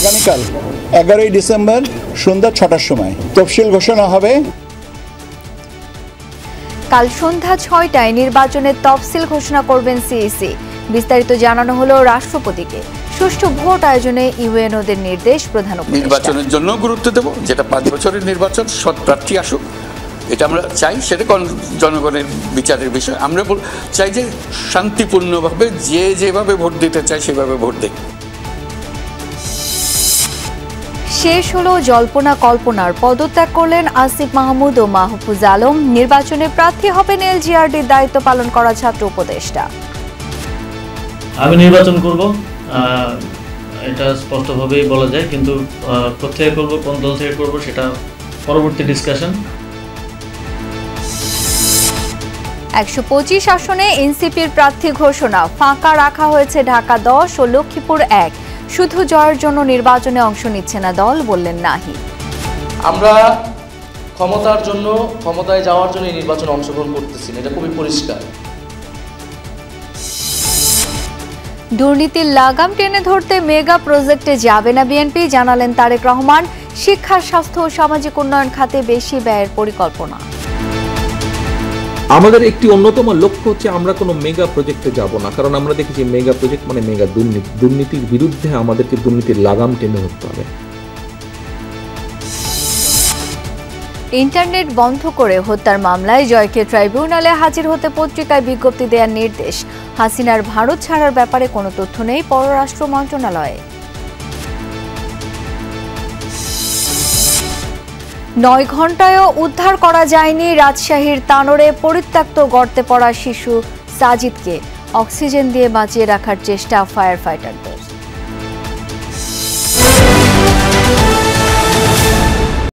আগামীকাল 11ই ডিসেম্বর সন্ধ্যা 6টার সময় তফসিল ঘোষণা হবে। কাল সন্ধ্যা 6টায় নির্বাচনের তফসিল ঘোষণা করবেন সিইসি। বিস্তারিত জানানো হলো রাষ্ট্রপতিকে। সুষ্ঠু ভোট আয়োজনে ইউএনওদের নির্দেশ প্রধান উপদেষ্টা। নির্বাচনের জন্য গুরুত্ব দেব, যেটা 5 বছরের নির্বাচন, সৎ প্রার্থী আসুক, এটা আমরা চাই। সেটা জনগণের বিচারের বিষয়। আমরা চাই যে শান্তিপূর্ণভাবে যে যেভাবে ভোট দিতে চায় সেভাবে ভোট দেয়। শেষ হলো জল্পনা কল্পনার। পদত্যাগ করলেন আসিফ মাহমুদ ও মাহফুজ আলম। নির্বাচনে প্রার্থী হবেন এলজিআরডির দায়িত্ব পালন করা ছাত্র উপদেষ্টা। আমি নির্বাচন করব, এটা স্পষ্টভাবেই বলা যায়, কিন্তু কোথায় করব, কোন দল থেকে করব, সেটা পরবর্তী ডিসকাশন। 125 আসনে এনসিপির প্রার্থী ঘোষণা। ফাঁকা রাখা হয়েছে ঢাকা 10 ও লক্ষ্মীপুর 1। শুধু জয়ের জন্য নির্বাচনে অংশ নিচ্ছে না দল, বললেন নাহি। আমরা ক্ষমতার জন্য, ক্ষমতায় যাওয়ার জন্য এই নির্বাচনে অংশগ্রহণ করতেছি না, এটা খুবই পরিষ্কার। দুর্নীতির লাগাম টেনে ধরতে মেগা প্রজেক্টে যাবে না বিএনপি, জানালেন তারেক রহমান। শিক্ষা, স্বাস্থ্য ও সামাজিক উন্নয়ন খাতে বেশি ব্যয়ের পরিকল্পনা। আমাদের একটি অন্যতম লক্ষ্য হচ্ছে আমরা কোনো মেগা প্রজেক্টে যাব না, কারণ আমরা দেখি যে মেগা প্রজেক্ট মানে মেগা দুর্নীতি। দুর্নীতির বিরুদ্ধে আমাদেরকে দুর্নীতির লাগাম টেনে ধরতে হবে। ইন্টারনেট বন্ধ করে হত্যার মামলায় জয়কে ট্রাইব্যুনালে হাজির হতে পত্রিকায় বিজ্ঞপ্তি দেওয়ার নির্দেশ। হাসিনার ভারত ছাড়ার ব্যাপারে কোনো তথ্য নেই পররাষ্ট্র মন্ত্রণালয়ে। 9 ঘণ্টায়ও উদ্ধার করা যায়নি রাজশাহীর তানোরে পরিত্যক্ত গর্তে পড়া শিশু সাজিদকে। অক্সিজেন দিয়ে বাঁচিয়ে রাখার চেষ্টা ফায়ার ফাইটারদের।